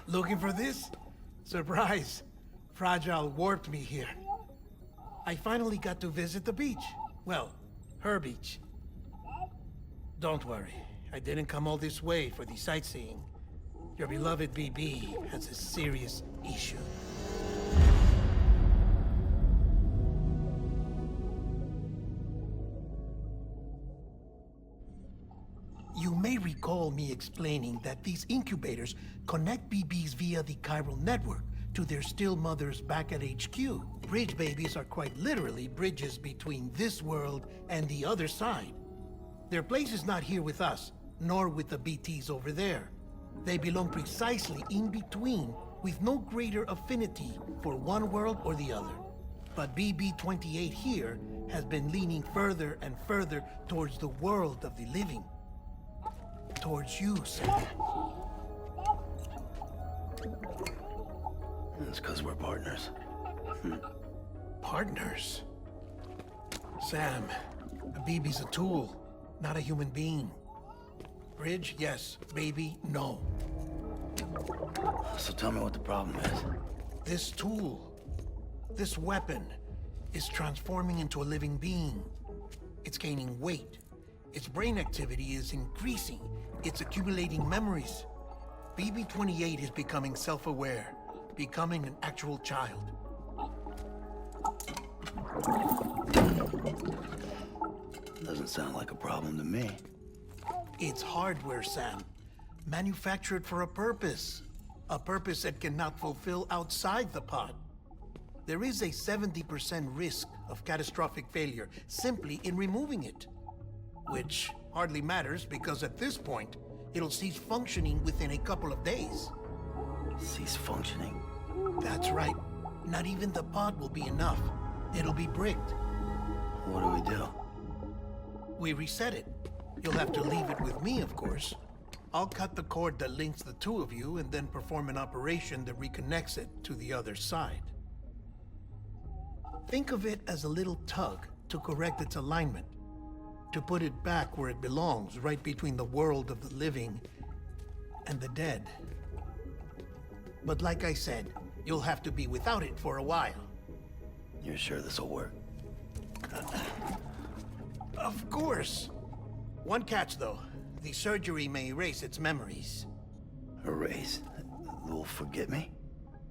Looking for this? Surprise! Fragile warped me here. I finally got to visit the beach. Well, her beach. Don't worry, I didn't come all this way for the sightseeing. Your beloved BB has a serious issue. You may recall me explaining that these incubators connect BBs via the chiral network to their still mothers back at HQ. Bridge babies are quite literally bridges between this world and the other side. Their place is not here with us, nor with the BTs over there. They belong precisely in between, with no greater affinity for one world or the other. But BB-28 here has been leaning further and further towards the world of the living. Towards you, Sam. It's because we're partners. Partners? Sam, a BB's a tool, not a human being. Bridge, yes. Baby, no. So tell me what the problem is. This tool, this weapon, is transforming into a living being. It's gaining weight. Its brain activity is increasing. It's accumulating memories. BB-28 is becoming self-aware, becoming an actual child. Doesn't sound like a problem to me. It's hardware, Sam. Manufactured for a purpose. A purpose it cannot fulfill outside the pod. There is a 70% risk of catastrophic failure simply in removing it. Which hardly matters because at this point, it'll cease functioning within a couple of days. Cease functioning? That's right. Not even the pod will be enough. It'll be bricked. What do we do? We reset it. You'll have to leave it with me, of course. I'll cut the cord that links the two of you and then perform an operation that reconnects it to the other side. Think of it as a little tug to correct its alignment. To put it back where it belongs, right between the world of the living and the dead. But like I said, you'll have to be without it for a while. You're sure this'll work? Of course. One catch, though. The surgery may erase its memories. Erase? Will forget me?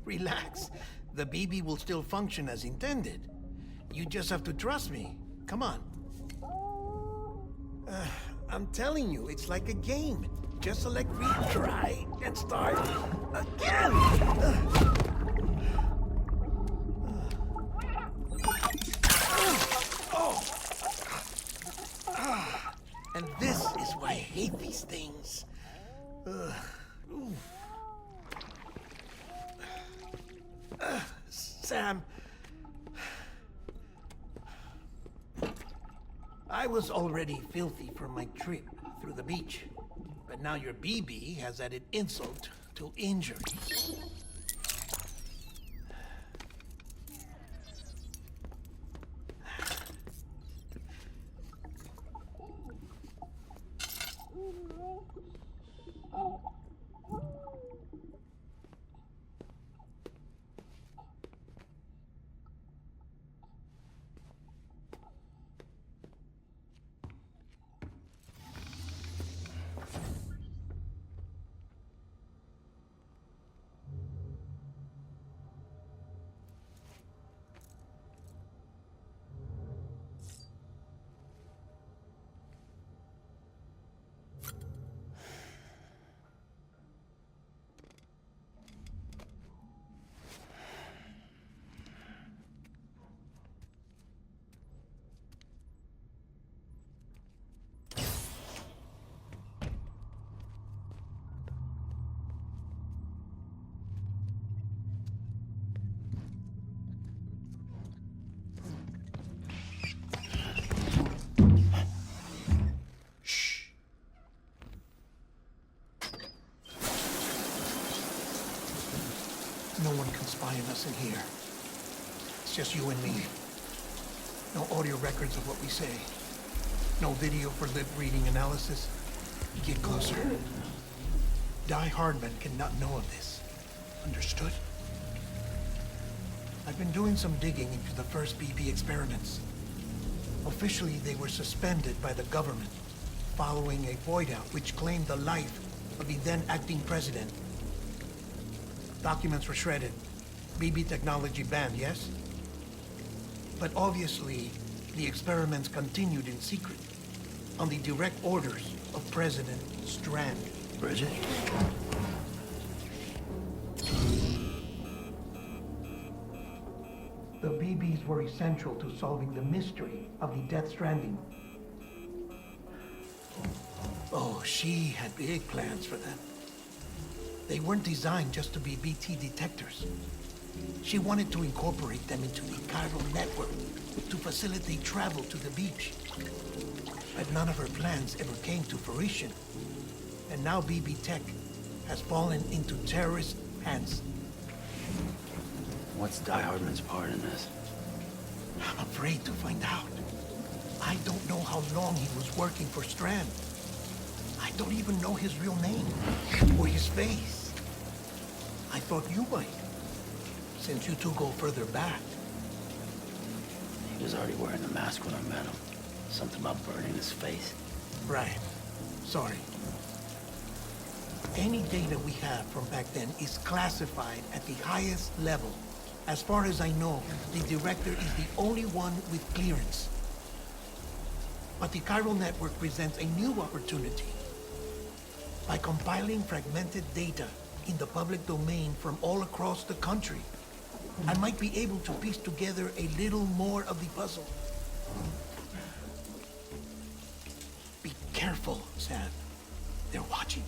Relax. The BB will still function as intended. You just have to trust me. Come on. I'm telling you, it's like a game. Just select retry and start again. And this is why I hate these things. Sam, I was already filthy from my trip through the beach, but now your BB has added insult to injury. No one can spy on us in here. It's just you and me. No audio records of what we say. No video for lip-reading analysis. Get closer. Die Hardman cannot know of this. Understood? I've been doing some digging into the first BB experiments. Officially, they were suspended by the government, following a void out which claimed the life of the then acting president. Documents were shredded. BB technology banned, yes? But obviously, the experiments continued in secret, on the direct orders of President Strand. Bridget? The BBs were essential to solving the mystery of the Death Stranding. Oh, she had big plans for them. They weren't designed just to be BT detectors. She wanted to incorporate them into the chiral network to facilitate travel to the beach. But none of her plans ever came to fruition. And now BB Tech has fallen into terrorist hands. What's Die Hardman's part in this? I'm afraid to find out. I don't know how long he was working for Strand. I don't even know his real name or his face. I thought you might, since you two go further back. He was already wearing the mask when I met him. Something about burning his face. Right. Sorry. Any data we have from back then is classified at the highest level. As far as I know, the director is the only one with clearance. But the chiral network presents a new opportunity. By compiling fragmented data in the public domain from all across the country, I might be able to piece together a little more of the puzzle. Be careful, Sam. They're watching.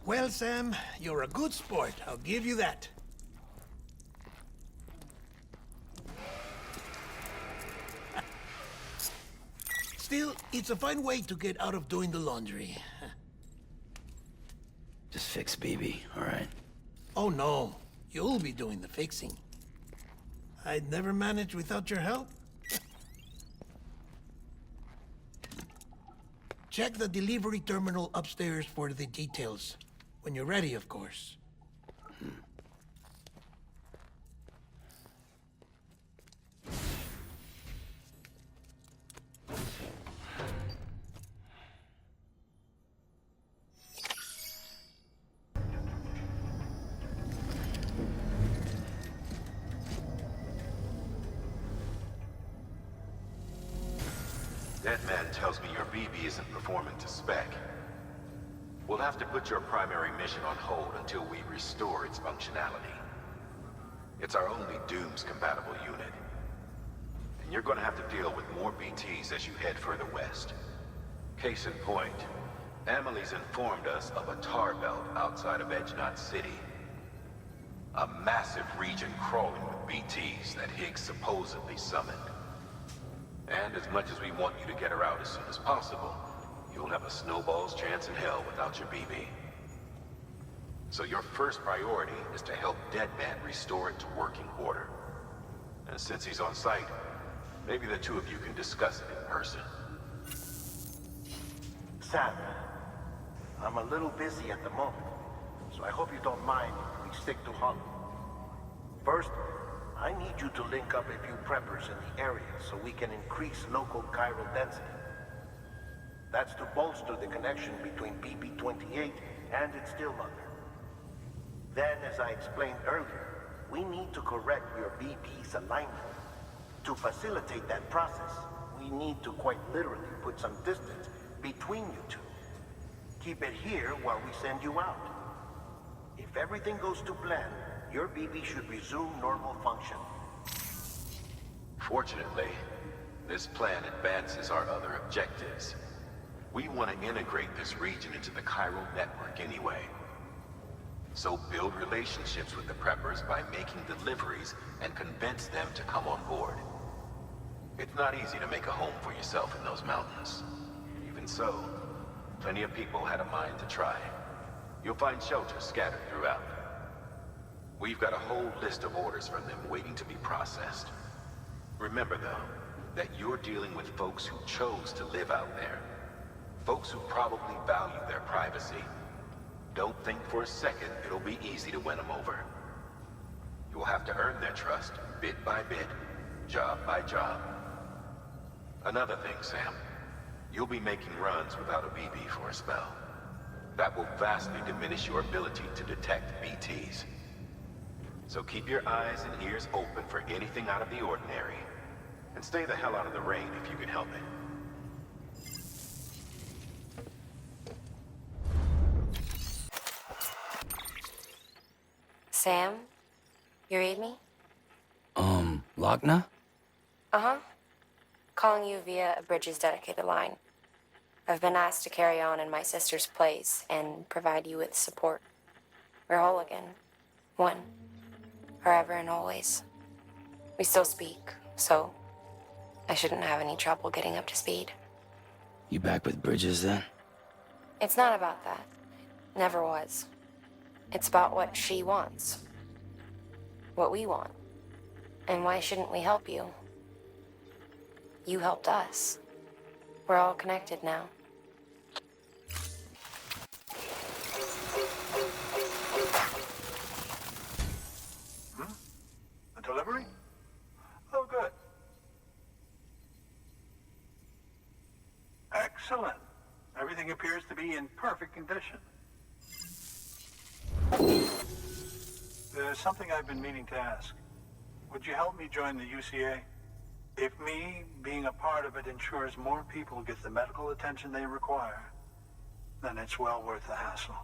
Well, Sam, you're a good sport. I'll give you that. Still, it's a fine way to get out of doing the laundry. Just fix BB, all right? Oh, no. You'll be doing the fixing. I'd never manage without your help. Check the delivery terminal upstairs for the details. When you're ready, of course. That man tells me your BB isn't performing to spec. We'll have to put your primary mission on hold until we restore its functionality. It's our only Dooms-compatible unit. And you're gonna have to deal with more BTs as you head further west. Case in point, Emily's informed us of a tar belt outside of Edge Knot City. A massive region crawling with BTs that Higgs supposedly summoned. And as much as we want you to get her out as soon as possible, you'll have a snowball's chance in hell without your BB. So your first priority is to help Deadman restore it to working order. And since he's on site, maybe the two of you can discuss it in person. Sam, I'm a little busy at the moment, so I hope you don't mind if we stick to Hollow. First, I need you to link up a few preppers in the area so we can increase local chiral density. That's to bolster the connection between BB-28 and its still mother. Then, as I explained earlier, we need to correct your BB's alignment. To facilitate that process, we need to quite literally put some distance between you two. Keep it here while we send you out. If everything goes to plan, your BB should resume normal function. Fortunately, this plan advances our other objectives. We want to integrate this region into the chiral network anyway. So build relationships with the preppers by making deliveries and convince them to come on board. It's not easy to make a home for yourself in those mountains. Even so, plenty of people had a mind to try. You'll find shelters scattered throughout. We've got a whole list of orders from them waiting to be processed. Remember though, that you're dealing with folks who chose to live out there. Folks who probably value their privacy. Don't think for a second it'll be easy to win them over. You'll have to earn their trust, bit by bit, job by job. Another thing, Sam. You'll be making runs without a BB for a spell. That will vastly diminish your ability to detect BTs. So keep your eyes and ears open for anything out of the ordinary. And stay the hell out of the rain if you can help it. Sam? You read me? Lochna? Uh-huh. Calling you via a Bridges dedicated line. I've been asked to carry on in my sister's place and provide you with support. We're whole again. One. Forever and always. We still speak, so I shouldn't have any trouble getting up to speed. You back with Bridges then? It's not about that. Never was. It's about what she wants. What we want. And why shouldn't we help you? You helped us. We're all connected now. A delivery? Oh, good. Excellent. Everything appears to be in perfect condition. There's something I've been meaning to ask. Would you help me join the UCA? If me being a part of it ensures more people get the medical attention they require, then it's well worth the hassle.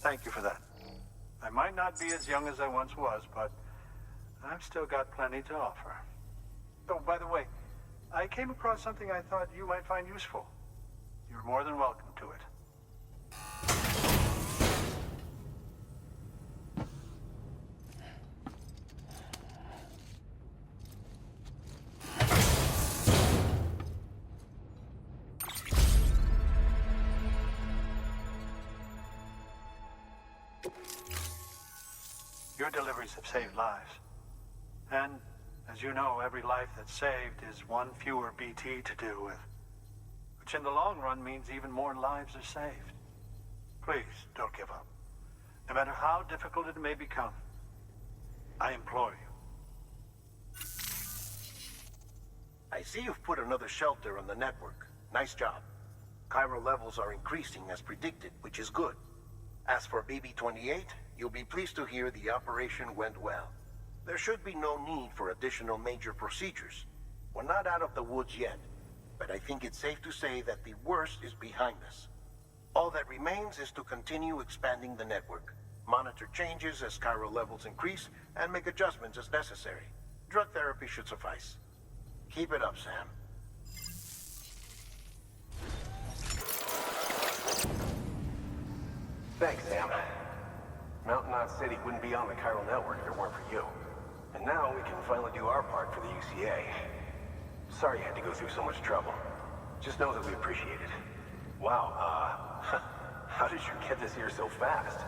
Thank you for that. I might not be as young as I once was, but I've still got plenty to offer. Oh, by the way, I came across something I thought you might find useful. You're more than welcome to it. Your deliveries have saved lives. And, as you know, every life that's saved is one fewer BT to deal with. Which in the long run means even more lives are saved. Please, don't give up. No matter how difficult it may become, I implore you. I see you've put another shelter on the network. Nice job. Chiral levels are increasing as predicted, which is good. As for BB-28, you'll be pleased to hear the operation went well. There should be no need for additional major procedures. We're not out of the woods yet, but I think it's safe to say that the worst is behind us. All that remains is to continue expanding the network, monitor changes as chiral levels increase, and make adjustments as necessary. Drug therapy should suffice. Keep it up, Sam. Thanks, Sam. Mountain Knot City wouldn't be on the chiral network if it weren't for you. And now we can finally do our part for the UCA. Sorry you had to go through so much trouble. Just know that we appreciate it. Wow, how did you get this here so fast?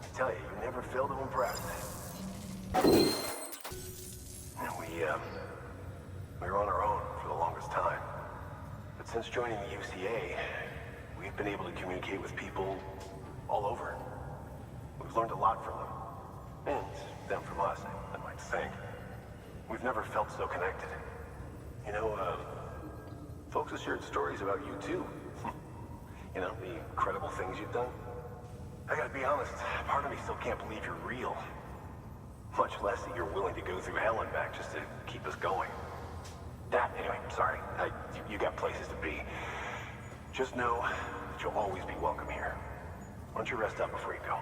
I tell you, you never fail to impress. And we were on our own for the longest time. But since joining the UCA, we've been able to communicate with people all over. We've learned a lot from them. And them from us, I might think. We've never felt so connected. You know, folks have shared stories about you too. You know, the incredible things you've done. I gotta be honest, part of me still can't believe you're real. Much less that you're willing to go through hell and back just to keep us going. Anyway, sorry. You got places to be. Just know that you'll always be welcome here. Why don't you rest up before you go?